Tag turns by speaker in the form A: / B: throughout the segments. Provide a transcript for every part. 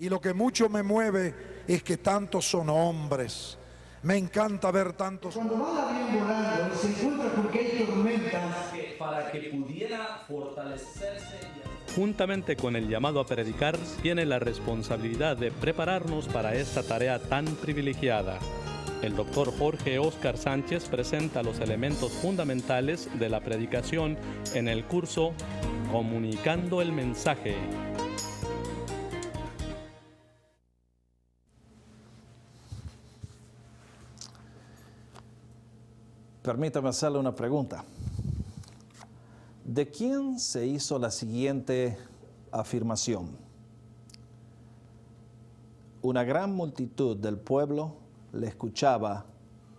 A: Y lo que mucho me mueve es que tantos son hombres. Me encanta ver tantos.
B: Cuando va el avión volando y se encuentra con que hay tormentas,
C: para que pudiera fortalecerse.
D: Juntamente con el llamado a predicar, tiene la responsabilidad de prepararnos para esta tarea tan privilegiada. El doctor Jorge Óscar Sánchez presenta los elementos fundamentales de la predicación en el curso Comunicando el Mensaje.
E: Permítame hacerle una pregunta. ¿De quién se hizo la siguiente afirmación? Una gran multitud del pueblo le escuchaba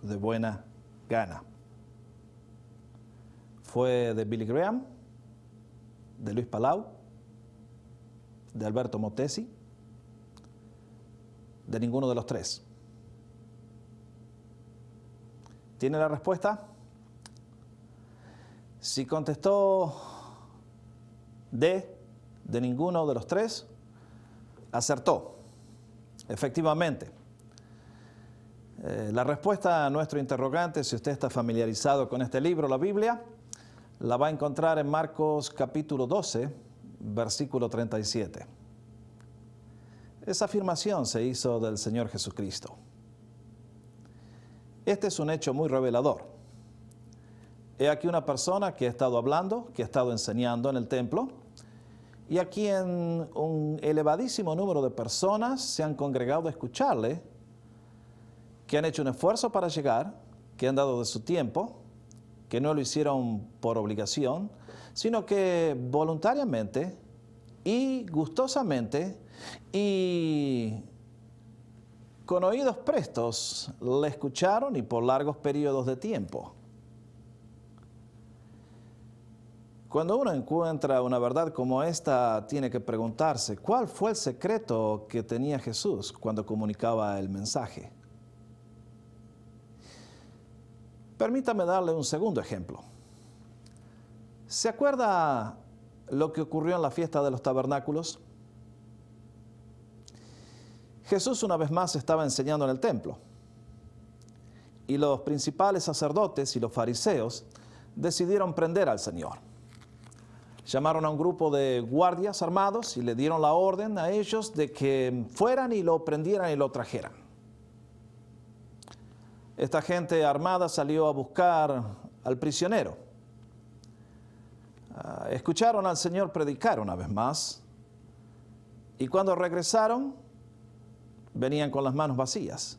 E: de buena gana. ¿Fue de Billy Graham? ¿De Luis Palau? ¿De Alberto Motesi? ¿De ninguno de los tres? ¿Tiene la respuesta? Si contestó de ninguno de los tres, acertó. Efectivamente. La respuesta a nuestro interrogante, si usted está familiarizado con este libro, la Biblia, la va a encontrar en Marcos capítulo 12, versículo 37. Esa afirmación se hizo del Señor Jesucristo. Este es un hecho muy revelador. He aquí una persona que ha estado hablando, que ha estado enseñando en el templo, y aquí un elevadísimo número de personas se han congregado a escucharle, que han hecho un esfuerzo para llegar, que han dado de su tiempo, que no lo hicieron por obligación, sino que voluntariamente y gustosamente y con oídos prestos le escucharon y por largos periodos de tiempo. Cuando uno encuentra una verdad como esta, tiene que preguntarse, ¿cuál fue el secreto que tenía Jesús cuando comunicaba el mensaje? Permítame darle un segundo ejemplo. ¿Se acuerda lo que ocurrió en la fiesta de los tabernáculos? Jesús una vez más estaba enseñando en el templo y los principales sacerdotes y los fariseos decidieron prender al Señor. Llamaron a un grupo de guardias armados y le dieron la orden a ellos de que fueran y lo prendieran y lo trajeran. Esta gente armada salió a buscar al prisionero. Escucharon al Señor predicar una vez más y cuando regresaron venían con las manos vacías.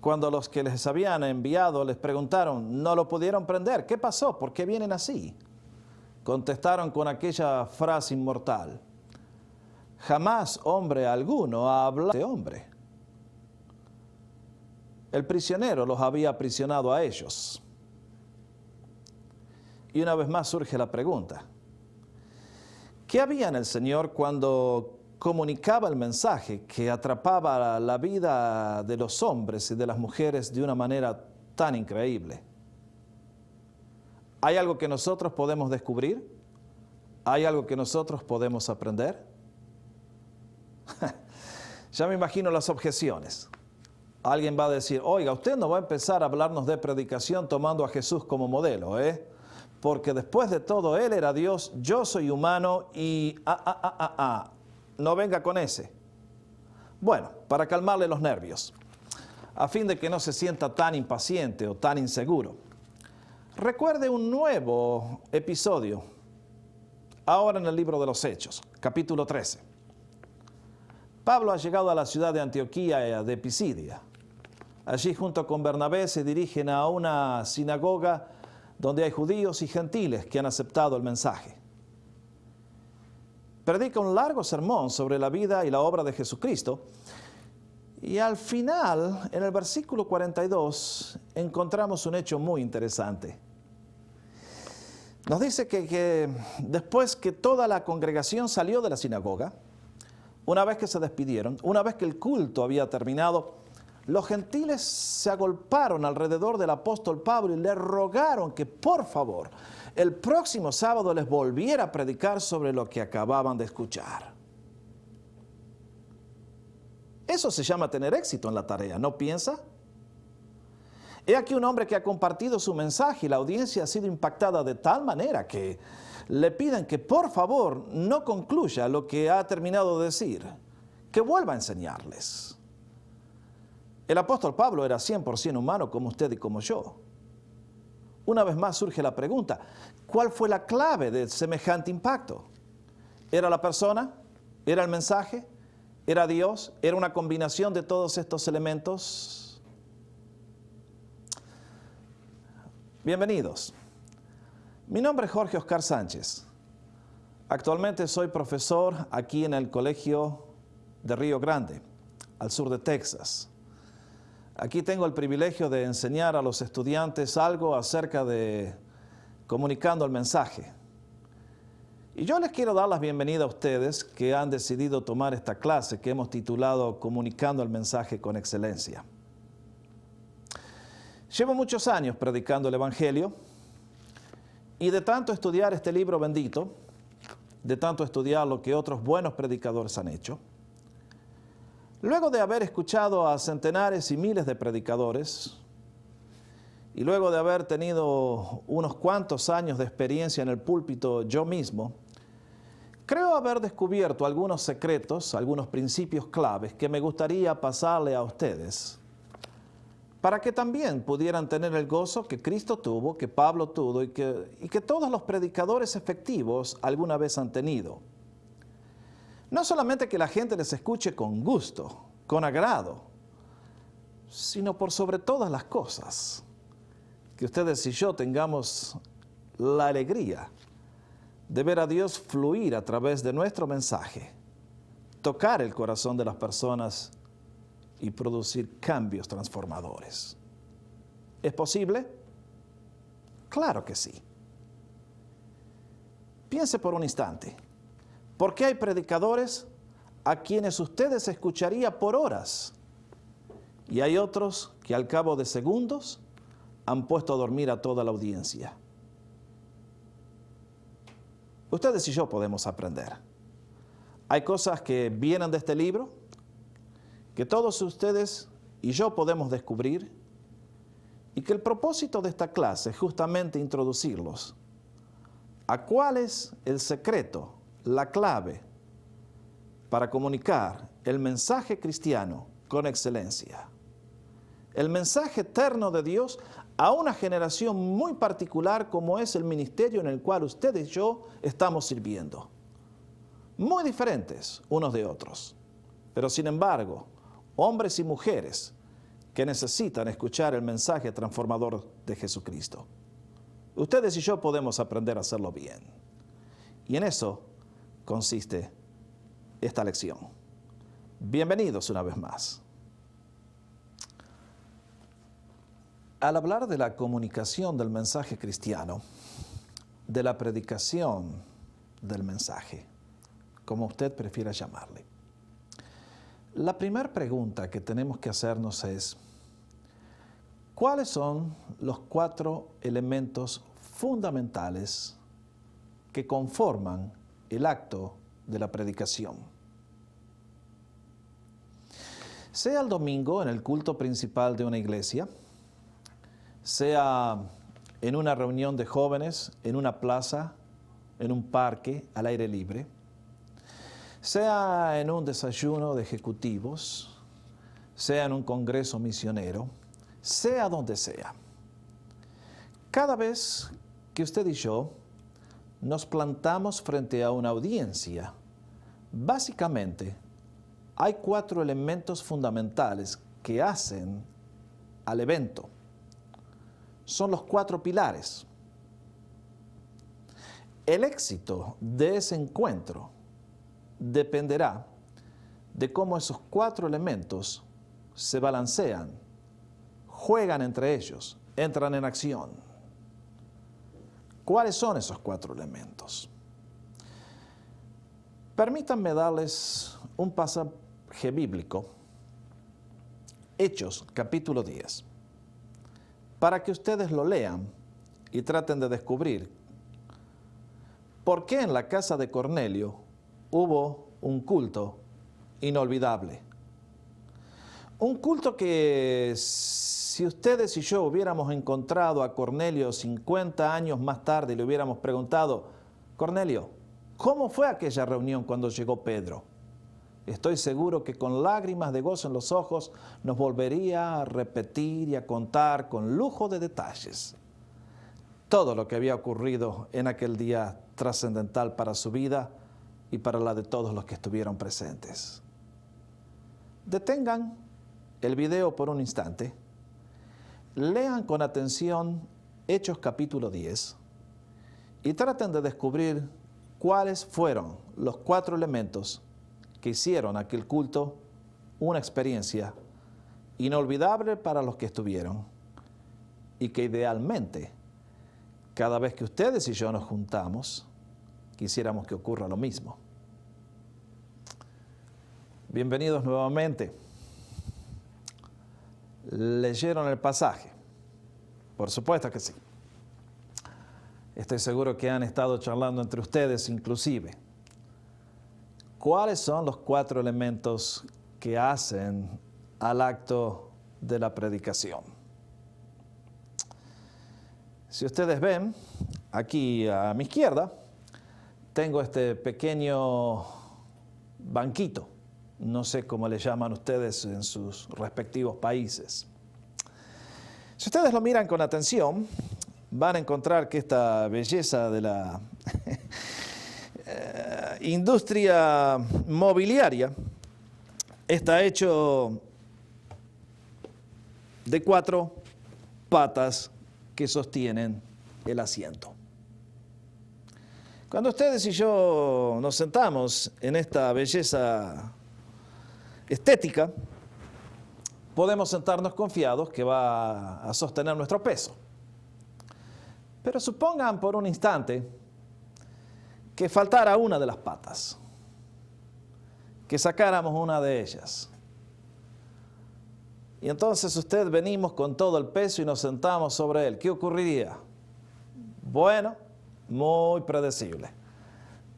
E: Cuando los que les habían enviado les preguntaron, ¿no lo pudieron prender? ¿Qué pasó? ¿Por qué vienen así? Contestaron con aquella frase inmortal, jamás hombre alguno ha hablado de hombre. El prisionero los había aprisionado a ellos. Y una vez más surge la pregunta, ¿qué había en el Señor cuando comunicaba el mensaje que atrapaba la vida de los hombres y de las mujeres de una manera tan increíble? ¿Hay algo que nosotros podemos descubrir? ¿Hay algo que nosotros podemos aprender? Ya me imagino las objeciones. Alguien va a decir, oiga, usted no va a empezar a hablarnos de predicación tomando a Jesús como modelo, ¿eh? Porque después de todo, Él era Dios, yo soy humano y... No venga con ese. Bueno, para calmarle los nervios, a fin de que no se sienta tan impaciente o tan inseguro, recuerde un nuevo episodio, ahora en el libro de los Hechos, capítulo 13. Pablo ha llegado a la ciudad de Antioquía de Pisidia. Allí junto con Bernabé se dirigen a una sinagoga donde hay judíos y gentiles que han aceptado el mensaje. Predica un largo sermón sobre la vida y la obra de Jesucristo y al final, en el versículo 42, encontramos un hecho muy interesante. Nos dice que después que toda la congregación salió de la sinagoga, una vez que se despidieron, una vez que el culto había terminado, los gentiles se agolparon alrededor del apóstol Pablo y le rogaron que por favor el próximo sábado les volviera a predicar sobre lo que acababan de escuchar. Eso se llama tener éxito en la tarea, ¿no piensa? He aquí un hombre que ha compartido su mensaje y la audiencia ha sido impactada de tal manera que le piden que por favor no concluya lo que ha terminado de decir, que vuelva a enseñarles. El apóstol Pablo era 100% humano como usted y como yo. Una vez más surge la pregunta, ¿cuál fue la clave de semejante impacto? ¿Era la persona? ¿Era el mensaje? ¿Era Dios? ¿Era una combinación de todos estos elementos? Bienvenidos. Mi nombre es Jorge Oscar Sánchez. Actualmente soy profesor aquí en el Colegio de Río Grande, al sur de Texas. Aquí tengo el privilegio de enseñar a los estudiantes algo acerca de comunicando el mensaje. Y yo les quiero dar la bienvenida a ustedes que han decidido tomar esta clase que hemos titulado Comunicando el mensaje con excelencia. Llevo muchos años predicando el Evangelio y de tanto estudiar este libro bendito, de tanto estudiar lo que otros buenos predicadores han hecho, luego de haber escuchado a centenares y miles de predicadores, y luego de haber tenido unos cuantos años de experiencia en el púlpito yo mismo, creo haber descubierto algunos secretos, algunos principios claves que me gustaría pasarle a ustedes, para que también pudieran tener el gozo que Cristo tuvo, que Pablo tuvo y que todos los predicadores efectivos alguna vez han tenido. No solamente que la gente les escuche con gusto, con agrado, sino por sobre todas las cosas, que ustedes y yo tengamos la alegría de ver a Dios fluir a través de nuestro mensaje, tocar el corazón de las personas y producir cambios transformadores. ¿Es posible? Claro que sí. Piense por un instante. ¿Por qué hay predicadores a quienes ustedes escucharía por horas? Y hay otros que al cabo de segundos han puesto a dormir a toda la audiencia. Ustedes y yo podemos aprender. Hay cosas que vienen de este libro, que todos ustedes y yo podemos descubrir, y que el propósito de esta clase es justamente introducirlos a cuál es el secreto, la clave para comunicar el mensaje cristiano con excelencia. El mensaje eterno de Dios a una generación muy particular como es el ministerio en el cual ustedes y yo estamos sirviendo. Muy diferentes unos de otros, pero sin embargo, hombres y mujeres que necesitan escuchar el mensaje transformador de Jesucristo. Ustedes y yo podemos aprender a hacerlo bien. Y en eso consiste esta lección. Bienvenidos una vez más. Al hablar de la comunicación del mensaje cristiano, de la predicación del mensaje, como usted prefiera llamarle, la primera pregunta que tenemos que hacernos es, ¿cuáles son los 4 elementos fundamentales que conforman el acto de la predicación? Sea el domingo en el culto principal de una iglesia, sea en una reunión de jóvenes, en una plaza, en un parque, al aire libre, sea en un desayuno de ejecutivos, sea en un congreso misionero, sea donde sea. Cada vez que usted y yo nos plantamos frente a una audiencia, básicamente hay 4 elementos fundamentales que hacen al evento. Son los 4 pilares. El éxito de ese encuentro dependerá de cómo esos 4 elementos se balancean, juegan entre ellos, entran en acción. ¿Cuáles son esos 4 elementos? Permítanme darles un pasaje bíblico, Hechos, capítulo 10, para que ustedes lo lean y traten de descubrir por qué en la casa de Cornelio hubo un culto inolvidable. Un culto que si ustedes y yo hubiéramos encontrado a Cornelio 50 años más tarde y le hubiéramos preguntado, Cornelio, ¿cómo fue aquella reunión cuando llegó Pedro? Estoy seguro que con lágrimas de gozo en los ojos nos volvería a repetir y a contar con lujo de detalles todo lo que había ocurrido en aquel día trascendental para su vida y para la de todos los que estuvieron presentes. Detengan el video por un instante, lean con atención Hechos capítulo 10 y traten de descubrir cuáles fueron los 4 elementos que hicieron aquel culto una experiencia inolvidable para los que estuvieron y que idealmente, cada vez que ustedes y yo nos juntamos, quisiéramos que ocurra lo mismo. Bienvenidos nuevamente. ¿Leyeron el pasaje? Por supuesto que sí. Estoy seguro que han estado charlando entre ustedes inclusive. ¿Cuáles son los 4 elementos que hacen al acto de la predicación? Si ustedes ven, aquí a mi izquierda, tengo este pequeño banquito. No sé cómo le llaman ustedes en sus respectivos países. Si ustedes lo miran con atención, van a encontrar que esta belleza de la industria mobiliaria está hecho de 4 patas que sostienen el asiento. Cuando ustedes y yo nos sentamos en esta belleza estética, podemos sentarnos confiados que va a sostener nuestro peso. Pero supongan por un instante que faltara una de las patas, que sacáramos una de ellas. Y entonces venimos con todo el peso y nos sentamos sobre él. ¿Qué ocurriría? Bueno, muy predecible.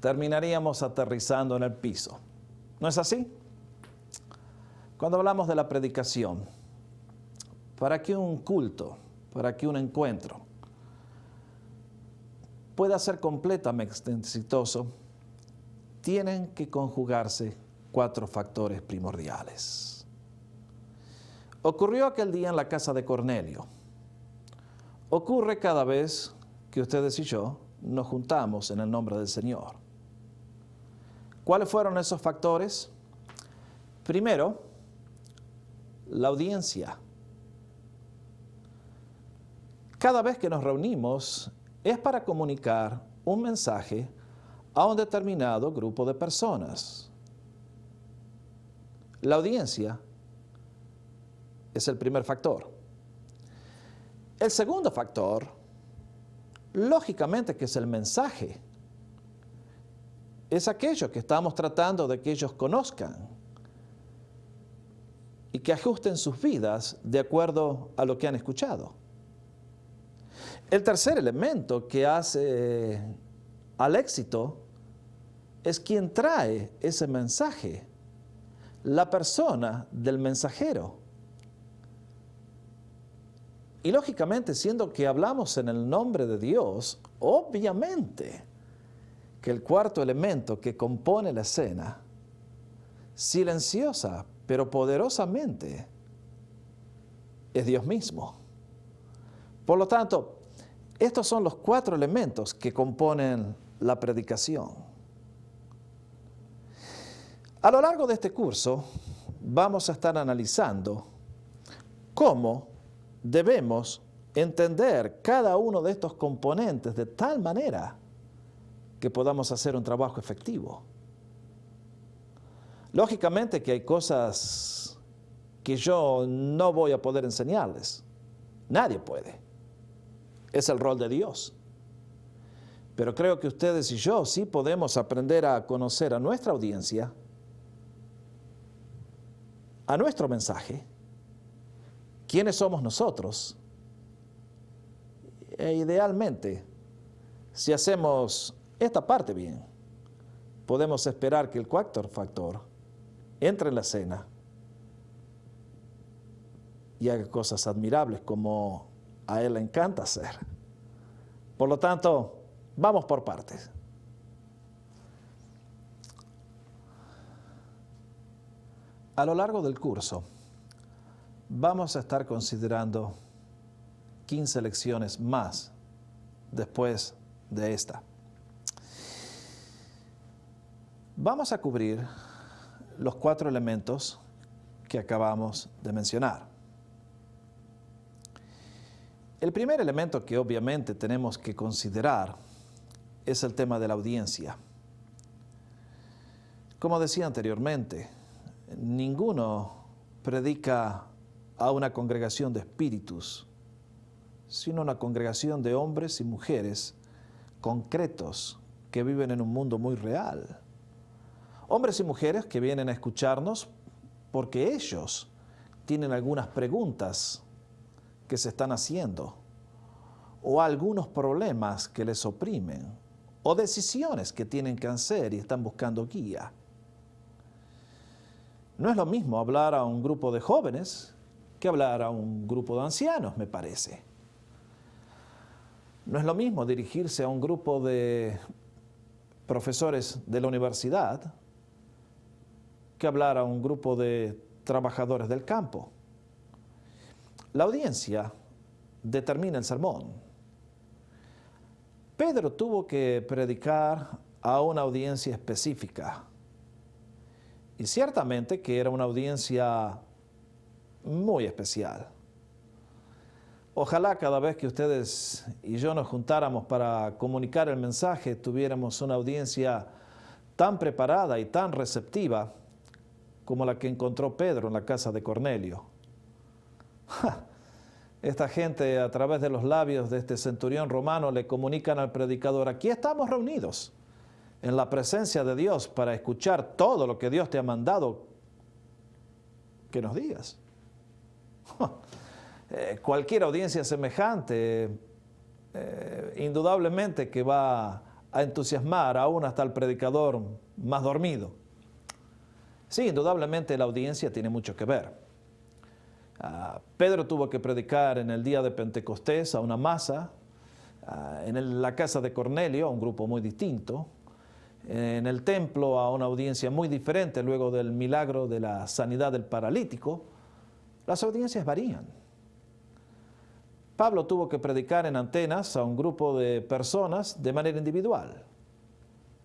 E: Terminaríamos aterrizando en el piso. ¿No es así? Cuando hablamos de la predicación, para que un culto, para que un encuentro pueda ser completamente exitoso, tienen que conjugarse 4 factores primordiales. Ocurrió aquel día en la casa de Cornelio. Ocurre cada vez que ustedes y yo nos juntamos en el nombre del Señor. ¿Cuáles fueron esos factores? Primero, la audiencia. Cada vez que nos reunimos es para comunicar un mensaje a un determinado grupo de personas. La audiencia es el primer factor. El segundo factor, lógicamente que es el mensaje. Es aquello que estamos tratando de que ellos conozcan y que ajusten sus vidas de acuerdo a lo que han escuchado. El tercer elemento que hace al éxito es quien trae ese mensaje, la persona del mensajero. Y lógicamente, siendo que hablamos en el nombre de Dios, obviamente que el cuarto elemento que compone la escena, silenciosa pero poderosamente, es Dios mismo. Por lo tanto, estos son los 4 elementos que componen la predicación. A lo largo de este curso vamos a estar analizando cómo debemos entender cada uno de estos componentes de tal manera que podamos hacer un trabajo efectivo. Lógicamente que hay cosas que yo no voy a poder enseñarles. Nadie puede. Es el rol de Dios. Pero creo que ustedes y yo sí podemos aprender a conocer a nuestra audiencia, a nuestro mensaje, quiénes somos nosotros. E idealmente, si hacemos esta parte bien, podemos esperar que el cuarto factor entre en la escena y haga cosas admirables como a Él le encanta hacer. Por lo tanto, vamos por partes. A lo largo del curso, vamos a estar considerando 15 lecciones más después de esta. Vamos a cubrir los 4 elementos que acabamos de mencionar. El primer elemento que obviamente tenemos que considerar es el tema de la audiencia. Como decía anteriormente, ninguno predica a una congregación de espíritus, sino una congregación de hombres y mujeres concretos que viven en un mundo muy real. Hombres y mujeres que vienen a escucharnos porque ellos tienen algunas preguntas que se están haciendo, o algunos problemas que les oprimen, o decisiones que tienen que hacer y están buscando guía. No es lo mismo hablar a un grupo de jóvenes que hablar a un grupo de ancianos, me parece. No es lo mismo dirigirse a un grupo de profesores de la universidad que hablar a un grupo de trabajadores del campo. La audiencia determina el sermón. Pedro tuvo que predicar a una audiencia específica. Y ciertamente que era una audiencia muy especial. Ojalá cada vez que ustedes y yo nos juntáramos para comunicar el mensaje, tuviéramos una audiencia tan preparada y tan receptiva como la que encontró Pedro en la casa de Cornelio. Esta gente, a través de los labios de este centurión romano, le comunican al predicador: aquí estamos reunidos en la presencia de Dios para escuchar todo lo que Dios te ha mandado que nos digas. Cualquier audiencia semejante, indudablemente que va a entusiasmar aún hasta el predicador más dormido. Sí, indudablemente la audiencia tiene mucho que ver. Pedro tuvo que predicar en el día de Pentecostés a una masa, en la casa de Cornelio, a un grupo muy distinto, en el templo a una audiencia muy diferente luego del milagro de la sanidad del paralítico. Las audiencias varían. Pablo tuvo que predicar en Atenas a un grupo de personas de manera individual.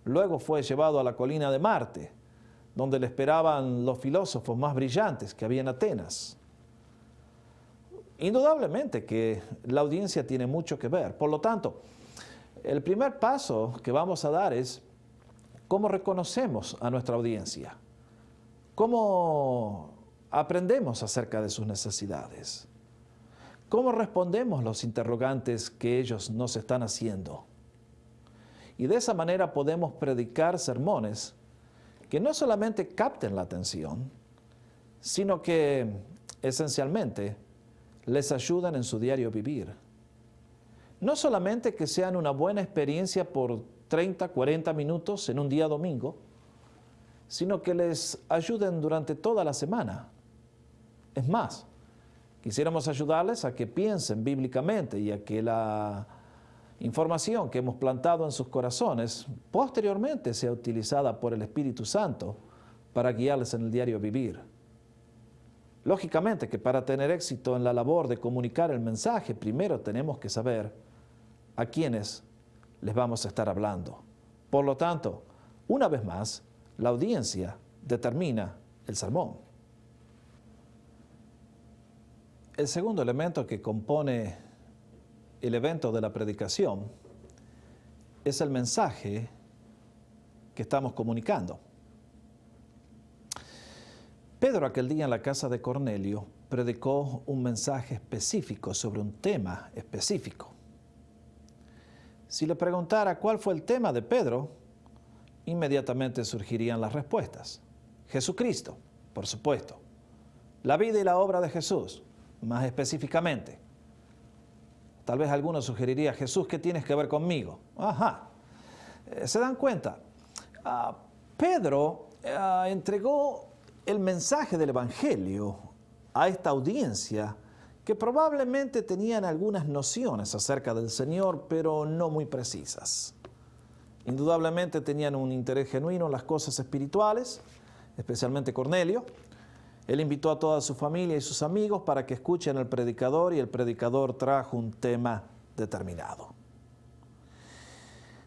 E: Luego fue llevado a la colina de Marte, donde le esperaban los filósofos más brillantes que había en Atenas. Indudablemente que la audiencia tiene mucho que ver. Por lo tanto, el primer paso que vamos a dar es cómo reconocemos a nuestra audiencia, cómo aprendemos acerca de sus necesidades, cómo respondemos los interrogantes que ellos nos están haciendo. Y de esa manera podemos predicar sermones que no solamente capten la atención, sino que esencialmente les ayudan en su diario vivir. No solamente que sean una buena experiencia por 30, 40 minutos en un día domingo, sino que les ayuden durante toda la semana. Es más, quisiéramos ayudarles a que piensen bíblicamente y a que la información que hemos plantado en sus corazones posteriormente sea utilizada por el Espíritu Santo para guiarles en el diario vivir. Lógicamente que para tener éxito en la labor de comunicar el mensaje, primero tenemos que saber a quiénes les vamos a estar hablando. Por lo tanto, una vez más, la audiencia determina el sermón. El segundo elemento que compone el evento de la predicación es el mensaje que estamos comunicando. Pedro aquel día en la casa de Cornelio predicó un mensaje específico sobre un tema específico. Si le preguntara cuál fue el tema de Pedro, inmediatamente surgirían las respuestas. Jesucristo, por supuesto. La vida y la obra de Jesús, más específicamente. Tal vez alguno sugeriría: Jesús, ¿qué tienes que ver conmigo? Ajá. ¿Se dan cuenta? Pedro entregó el mensaje del Evangelio a esta audiencia que probablemente tenían algunas nociones acerca del Señor, pero no muy precisas. Indudablemente tenían un interés genuino en las cosas espirituales, especialmente Cornelio. Él invitó a toda su familia y sus amigos para que escuchen al predicador, y el predicador trajo un tema determinado.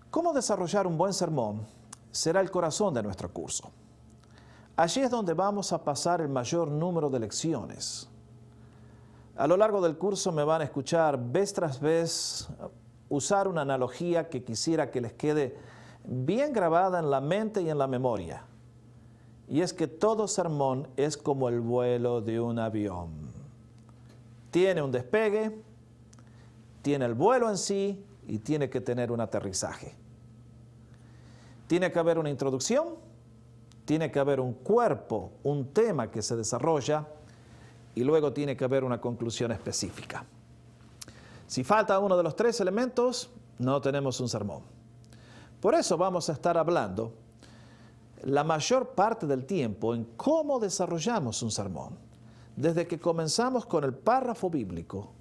E: ¿Cómo desarrollar un buen sermón? Será el corazón de nuestro curso. Allí es donde vamos a pasar el mayor número de lecciones. A lo largo del curso me van a escuchar vez tras vez usar una analogía que quisiera que les quede bien grabada en la mente y en la memoria. Y es que todo sermón es como el vuelo de un avión. Tiene un despegue, tiene el vuelo en sí y tiene que tener un aterrizaje. Tiene que haber una introducción, tiene que haber un cuerpo, un tema que se desarrolla, y luego tiene que haber una conclusión específica. Si falta uno de los tres elementos, no tenemos un sermón. Por eso vamos a estar hablando la mayor parte del tiempo en cómo desarrollamos un sermón. Desde que comenzamos con el párrafo bíblico,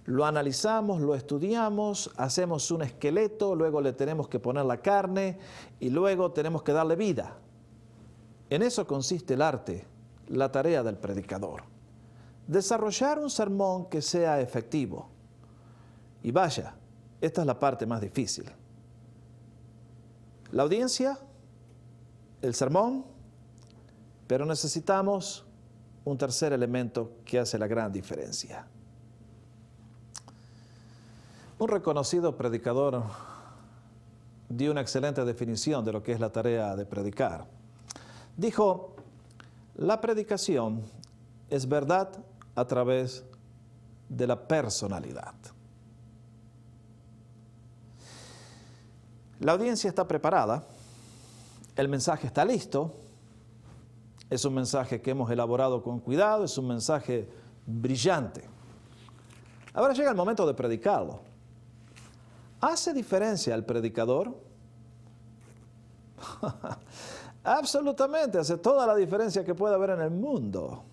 E: lo analizamos, lo estudiamos, hacemos un esqueleto, luego le tenemos que poner la carne y luego tenemos que darle vida. En eso consiste el arte, la tarea del predicador. Desarrollar un sermón que sea efectivo. Y vaya, esta es la parte más difícil. La audiencia, el sermón, pero necesitamos un tercer elemento que hace la gran diferencia. Un reconocido predicador dio una excelente definición de lo que es la tarea de predicar. Dijo, la predicación es verdad a través de la personalidad. La audiencia está preparada, el mensaje está listo, es un mensaje que hemos elaborado con cuidado, es un mensaje brillante. Ahora llega el momento de predicarlo. ¿Hace diferencia el predicador? Absolutamente, hace toda la diferencia que puede haber en el mundo.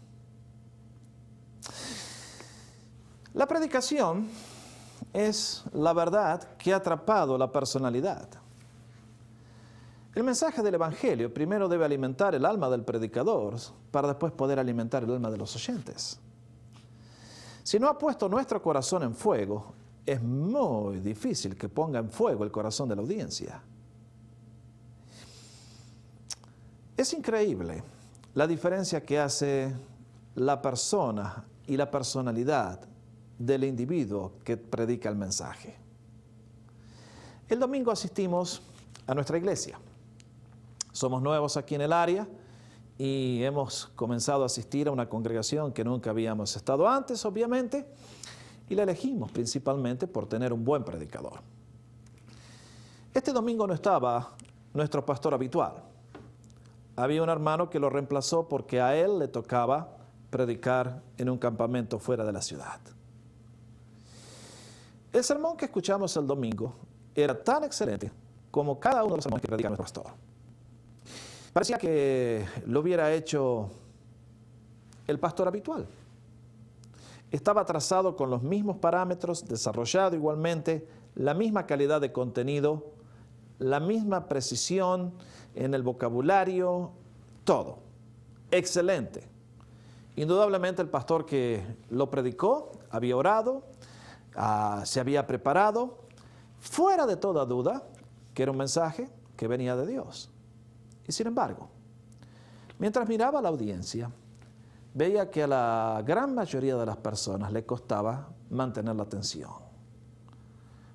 E: La predicación es la verdad que ha atrapado la personalidad. El mensaje del Evangelio primero debe alimentar el alma del predicador para después poder alimentar el alma de los oyentes. Si no ha puesto nuestro corazón en fuego, es muy difícil que ponga en fuego el corazón de la audiencia. Es increíble la diferencia que hace la persona y la personalidad del individuo que predica el mensaje. El domingo asistimos a nuestra iglesia. Somos nuevos aquí en el área y hemos comenzado a asistir a una congregación que nunca habíamos estado antes, obviamente, y la elegimos principalmente por tener un buen predicador. Este domingo no estaba nuestro pastor habitual. Había un hermano que lo reemplazó porque a él le tocaba predicar en un campamento fuera de la ciudad. El sermón que escuchamos el domingo era tan excelente como cada uno de los sermones que predica nuestro pastor. Parecía que lo hubiera hecho el pastor habitual. Estaba trazado con los mismos parámetros, desarrollado igualmente, la misma calidad de contenido, la misma precisión en el vocabulario, todo. Excelente. Indudablemente el pastor que lo predicó había orado, se había preparado, fuera de toda duda que era un mensaje que venía de Dios. Y sin embargo, mientras miraba a la audiencia, veía que a la gran mayoría de las personas le costaba mantener la atención.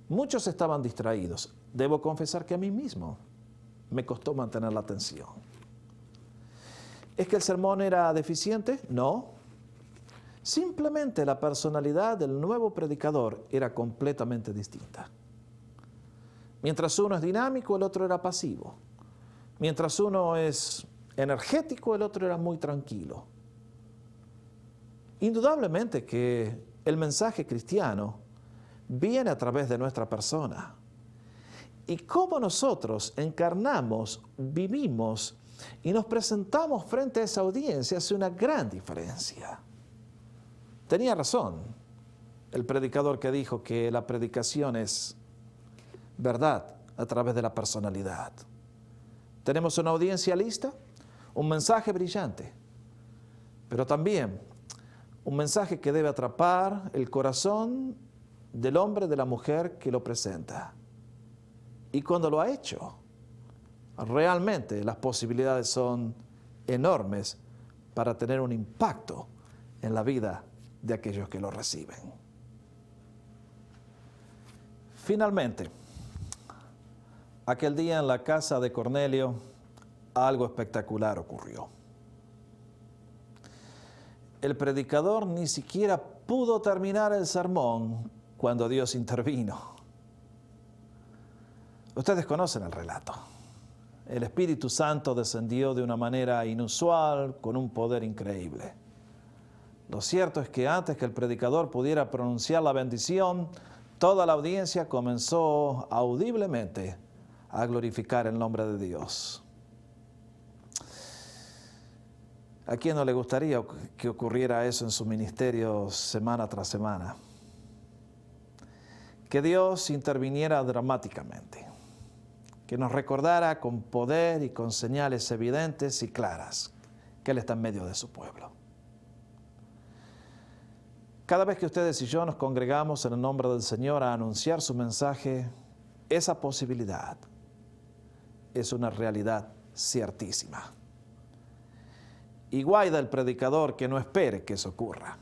E: Muchos estaban distraídos. Debo confesar que a mí mismo me costó mantener la atención. ¿Es que el sermón era deficiente? No. Simplemente la personalidad del nuevo predicador era completamente distinta. Mientras uno es dinámico, el otro era pasivo. Mientras uno es energético, el otro era muy tranquilo. Indudablemente que el mensaje cristiano viene a través de nuestra persona. Y cómo nosotros encarnamos, vivimos y nos presentamos frente a esa audiencia hace una gran diferencia. Tenía razón el predicador que dijo que la predicación es verdad a través de la personalidad. Tenemos una audiencia lista, un mensaje brillante, pero también un mensaje que debe atrapar el corazón del hombre, de la mujer que lo presenta. Y cuando lo ha hecho, realmente las posibilidades son enormes para tener un impacto en la vida de aquellos que lo reciben. Finalmente, aquel día en la casa de Cornelio, algo espectacular ocurrió. El predicador ni siquiera pudo terminar el sermón cuando Dios intervino. Ustedes conocen el relato. El Espíritu Santo descendió de una manera inusual, con un poder increíble. Lo cierto es que antes que el predicador pudiera pronunciar la bendición, toda la audiencia comenzó audiblemente a glorificar el nombre de Dios. ¿A quién no le gustaría que ocurriera eso en su ministerio semana tras semana? Que Dios interviniera dramáticamente, que nos recordara con poder y con señales evidentes y claras que Él está en medio de su pueblo. Cada vez que ustedes y yo nos congregamos en el nombre del Señor a anunciar su mensaje, esa posibilidad es una realidad ciertísima. Y guarda el predicador que no espere que eso ocurra,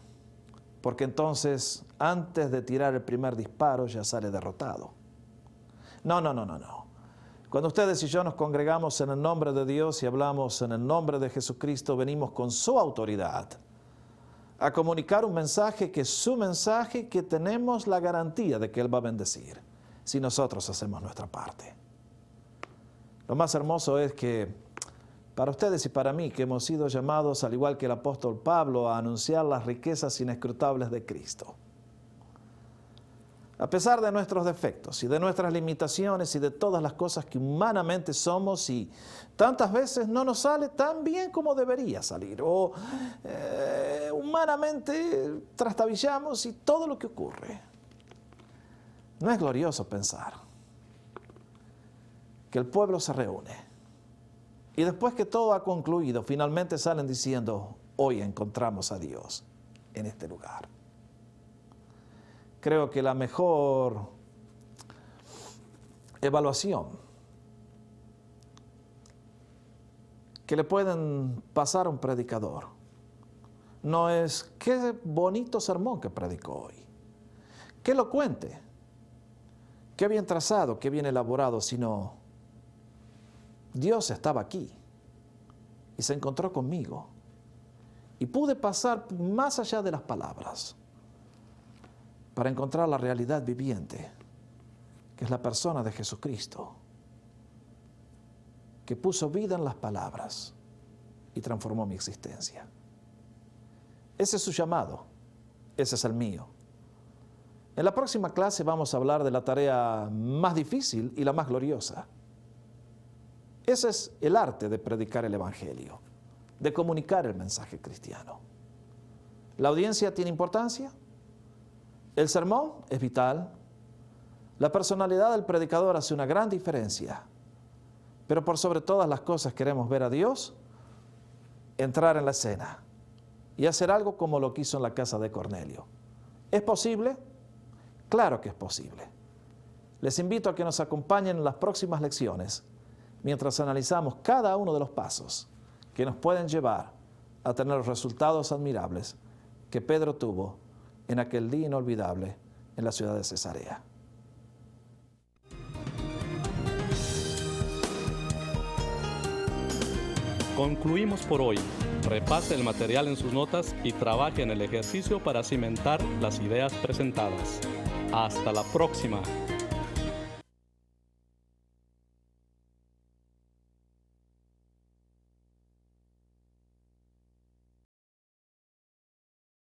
E: porque entonces, antes de tirar el primer disparo, ya sale derrotado. No. Cuando ustedes y yo nos congregamos en el nombre de Dios y hablamos en el nombre de Jesucristo, venimos con su autoridad a comunicar un mensaje que es su mensaje, que tenemos la garantía de que Él va a bendecir si nosotros hacemos nuestra parte. Lo más hermoso es que para ustedes y para mí, que hemos sido llamados, al igual que el apóstol Pablo, a anunciar las riquezas inescrutables de Cristo. A pesar de nuestros defectos y de nuestras limitaciones y de todas las cosas que humanamente somos y tantas veces no nos sale tan bien como debería salir, o humanamente trastabillamos y todo lo que ocurre. ¿No es glorioso pensar que el pueblo se reúne y después que todo ha concluido, finalmente salen diciendo: hoy encontramos a Dios en este lugar? Creo que la mejor evaluación que le pueden pasar a un predicador no es qué bonito sermón que predicó hoy, qué elocuente, qué bien trazado, qué bien elaborado, sino Dios estaba aquí y se encontró conmigo y pude pasar más allá de las palabras para encontrar la realidad viviente, que es la persona de Jesucristo, que puso vida en las palabras y transformó mi existencia. Ese es su llamado, ese es el mío. En la próxima clase vamos a hablar de la tarea más difícil y la más gloriosa. Ese es el arte de predicar el Evangelio, de comunicar el mensaje cristiano. ¿La audiencia tiene importancia? El sermón es vital. La personalidad del predicador hace una gran diferencia. Pero por sobre todas las cosas queremos ver a Dios entrar en la escena y hacer algo como lo que hizo en la casa de Cornelio. ¿Es posible? Claro que es posible. Les invito a que nos acompañen en las próximas lecciones mientras analizamos cada uno de los pasos que nos pueden llevar a tener los resultados admirables que Pedro tuvo en aquel día inolvidable en la ciudad de Cesarea.
D: Concluimos por hoy. Repase el material en sus notas y trabaje en el ejercicio para cimentar las ideas presentadas. Hasta la próxima.